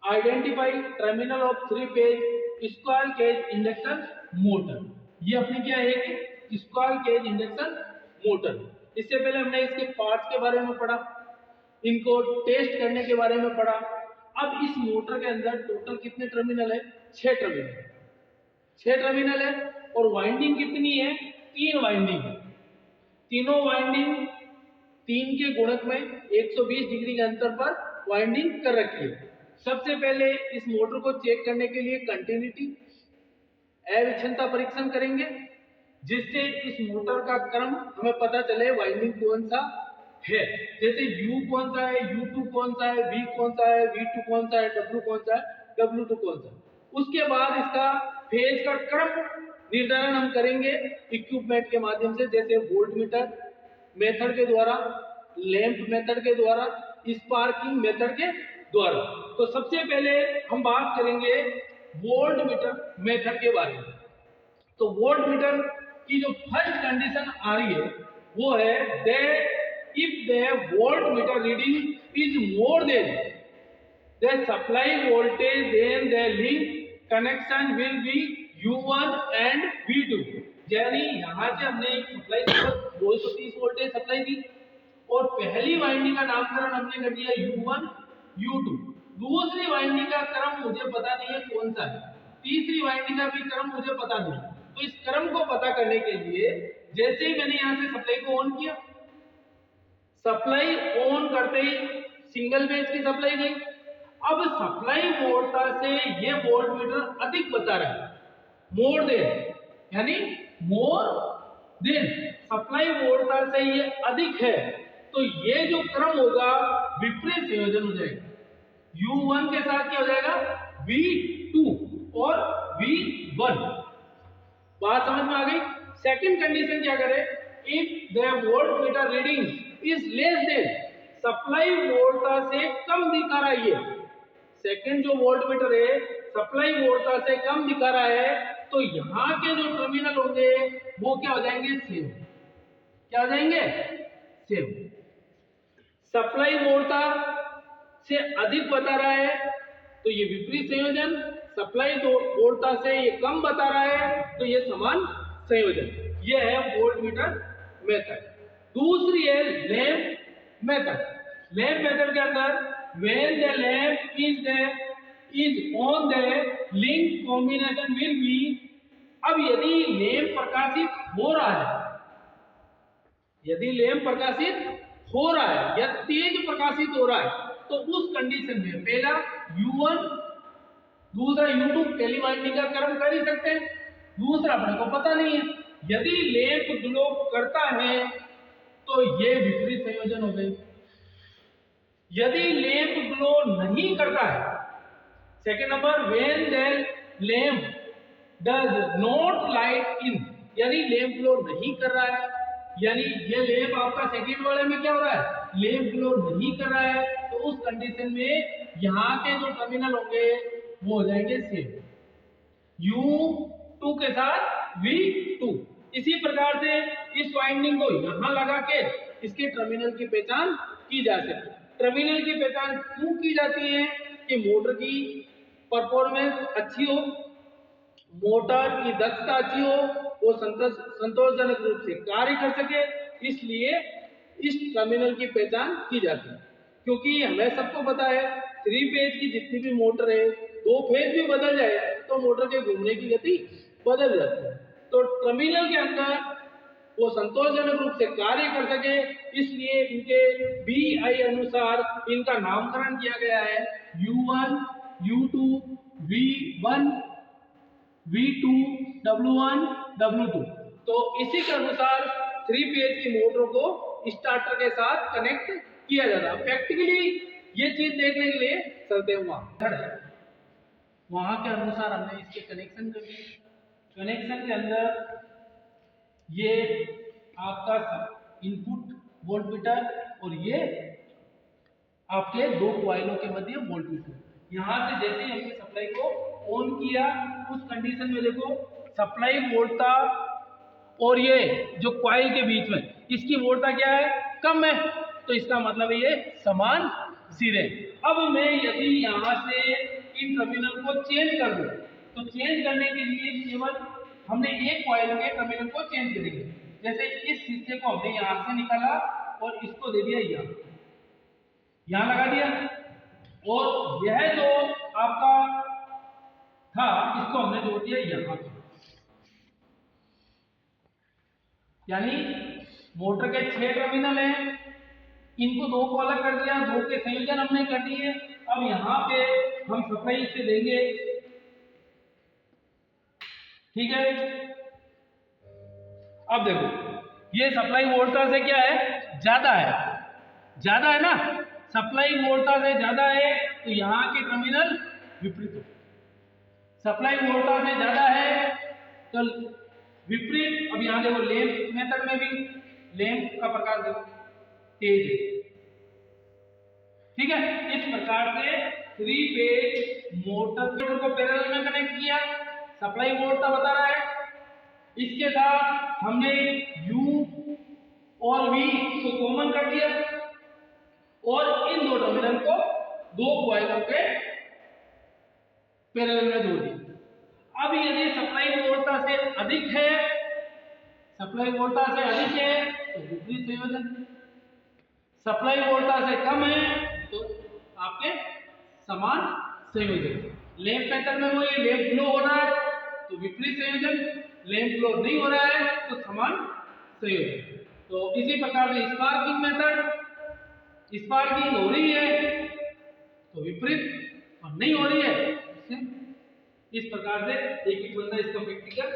Identify terminal of 3 phase square cage induction motor. ये अपनी क्या है कि स्क्वायर केज इंडक्शन मोटर। इससे पहले हमने इसके पार्ट्स के बारे में पढ़ा, इनको टेस्ट करने के बारे में पढ़ा। अब इस मोटर के अंदर टोटल कितने टर्मिनल है? 6 टर्मिनल। 6 टर्मिनल है और वाइंडिंग कितनी है? 3 वाइंडिंग है। तीनों वाइंडिंग 3 के गुणक में 120 डिग्री के अंतर पर वाइंडिंग कर रखी है। सबसे पहले इस मोटर को चेक करने के लिए कंटिन्यूटी अविच्छिन्नता परीक्षण करेंगे, जिससे इस मोटर का क्रम हमें पता चले वाइंडिंग कौन सा है। जैसे U कौन सा है, U2 कौन सा है, V कौन सा है, V2 कौन सा है, W कौन सा है, W2 कौन सा है। उसके बाद इसका फेज का क्रम निर्धारण हम करेंगे इक्विपमेंट के माध्यम से, जैसे वोल्टमीटर मेथड के द्वारा, लैंप मेथड के द्वारा, स्पार्किंग मेथड के द्वारा। तो सबसे पहले हम बात करेंगे वोल्टमीटर मेथड के बारे में। तो वोल्टमीटर की जो फर्स्ट कंडीशन आ रही है वो है that if the voltmeter reading is more than the supply voltage then the link connection will be U1 and V2। यानी यहां से हमने एक सप्लाई 230 वोल्टेज सप्लाई दी और पहली वाइंडिंग का नामकरण हमने कर दिया U1 U2। दूसरी वाइंडिंग का क्रम मुझे पता नहीं है कौन सा है, तीसरी वाइंडिंग का भी क्रम मुझे पता नहीं। तो इस क्रम को पता करने के लिए जैसे ही मैंने यहां से सप्लाई को ऑन किया, सप्लाई ऑन करते ही सिंगल फेज की सप्लाई गई। अब सप्लाई वोल्टेज से ये वोल्टमीटर अधिक बता रहा है, मोर देन, यानी मोर देन सप्लाई वोल्टेज से ये अधिक है, तो ये जो क्रम होगा विपरीत संयोजन हो जाएगा। U1 के साथ क्या हो जाएगा? V2 और V1। बात समझ में आ गई? सेकंड कंडीशन क्या करे? If the voltmeter reading is less than supply voltage से कम दिखा रहा है, सेकंड जो वोल्टमीटर है सप्लाई वोल्टेज से कम दिखा रहा है, तो यहां के जो टर्मिनल होंगे वो क्या हो जाएंगे? सेम। क्या हो जाएंगे? सेम। सप्लाई वोल्टेज से अधिक बता रहा है तो ये विपरीत संयोजन, सप्लाई वोल्टेज से ये कम बता रहा है तो ये समान संयोजन। ये है वोल्टमीटर मेथड। दूसरी है लैंप मेथड। लैंप मेथड के अंदर when the lamp is on the link combination will be, अब यदि लैंप प्रकाशित हो रहा है, यदि लैंप प्रकाशित हो रहा है या तेज प्रकाशित हो रहा है, तो उस कंडीशन में पहला U1 दूसरा U2 पहली वाइंडिंग का क्रम कर ही सकते हैं, दूसरा अपने को पता नहीं है। यदि लैंप ग्लो करता है तो ये विपरीत संयोजन हो गई। यदि लैंप ग्लो नहीं करता है, second number when the lamp does not light in, यानी लैंप ग्लो नहीं कर रहा है, यानी ये लैंप आपका सेकंड वाले में क्या हो रहा है? लैंप ग्लो नहीं कर रहा है, तो उस कंडीशन में यहाँ के जो टर्मिनल होंगे वो हो जाएंगे सेम, U2 के साथ V2। इसी प्रकार से इस वाइंडिंग को यहाँ लगा के इसके टर्मिनल की पहचान की जा सकती है। टर्मिनल की पहचान क्यों की जाती है? कि मोटर की परफॉर्मेंस अच्छी हो, मोटर की दक्षता अच्छी हो, वो संतोषजनक रूप से कार्य कर सके, इसलिए इस टर्मिनल की पहचान की जाती है। क्योंकि हमें सबको पता है 3 फेज की जितनी भी मोटर है, 2 फेज भी बदल जाए तो मोटर के घूमने की गति बदल जाती है। तो टर्मिनल के अंदर वो संतोषजनक रूप से कार्य कर सके, इसलिए इनके BI अनुसार इनका नामकरण किया गया है U1, U2, V1, V2, W1, W2। तो इसी के अनुसार 3 फेज की मोटरों को स्टार्टर के साथ कनेक्ट किया जाता है। प्रैक्टिकली ये चीज देखने के लिए चलते हैं वहां के अनुसार हमने इसके कनेक्शन कर दिए। कनेक्शन के अंदर ये आपका इनपुट वोल्टमीटर और ये आपके 2 कॉइलों के मध्य वोल्टमीटर। यहाँ से जैसे ही हमने सप्लाई को ऑन किया, उस कंडीशन में देखो सप्लाई वोल्टेज और ये जो कॉइल के बीच में इसकी वोल्टेज क्या है? कम है, तो इसका मतलब ये समान सिरे। अब मैं यदि यहाँ से इन टर्मिनल को चेंज कर दूं, तो चेंज करने के लिए केवल हमने एक कॉइल के टर्मिनल को चेंज करेंगे। जैसे इस हिस्से को हमने यहां से निकाला और इसको दे दिया यहां लगा दिया, और यह जो आपका था इसको हमने जोड़ दिया यहां पे। यानी मोटर के 6 टर्मिनल हैं, इनको दो को अलग कर दिया, दो के संयोजन हमने कर दिए। अब यहाँ पे हम सप्लाई इसे देंगे, ठीक है। अब देखो ये सप्लाई वोल्टेज से क्या है, ज्यादा है ना, सप्लाई वोल्टेज से ज्यादा है तो यहाँ के टर्मिनल विपरीत हो। सप्लाई वोल्टेज से ज्यादा है तो विपरीत। अब यहाँ देखो लैंप मेथड में भी लैंप का प्रकार देखो तेज है, ठीक है। इस प्रकार से 3 फेज मोटर को पैरेलल में कनेक्ट किया, सप्लाई वोल्टेज बता रहा है, इसके साथ हमने U और V को कॉमन कर दिया और इन दो टर्मिनल को दो कॉइलों के पैरेलल में जोड़ दिया। अब यदि सप्लाई वोल्टेज से अधिक है, सप्लाई वोल्टेज से अधिक है तो विपरीत संयोजन, सप्लाई वोल्टेज से कम है तो आपके समान संयोजन। लैंप मेथड में वो ये लैंप ग्लो हो रहा है तो विपरीत संयोजन, लैंप ग्लो नहीं हो रहा है तो समान संयोजन। तो इसी प्रकार से स्पार्किंग मेथड, स्पार्किंग हो रही है तो विपरीत, और नहीं हो रही है इस प्रकार से एक बनता है इसका प्रैक्टिकल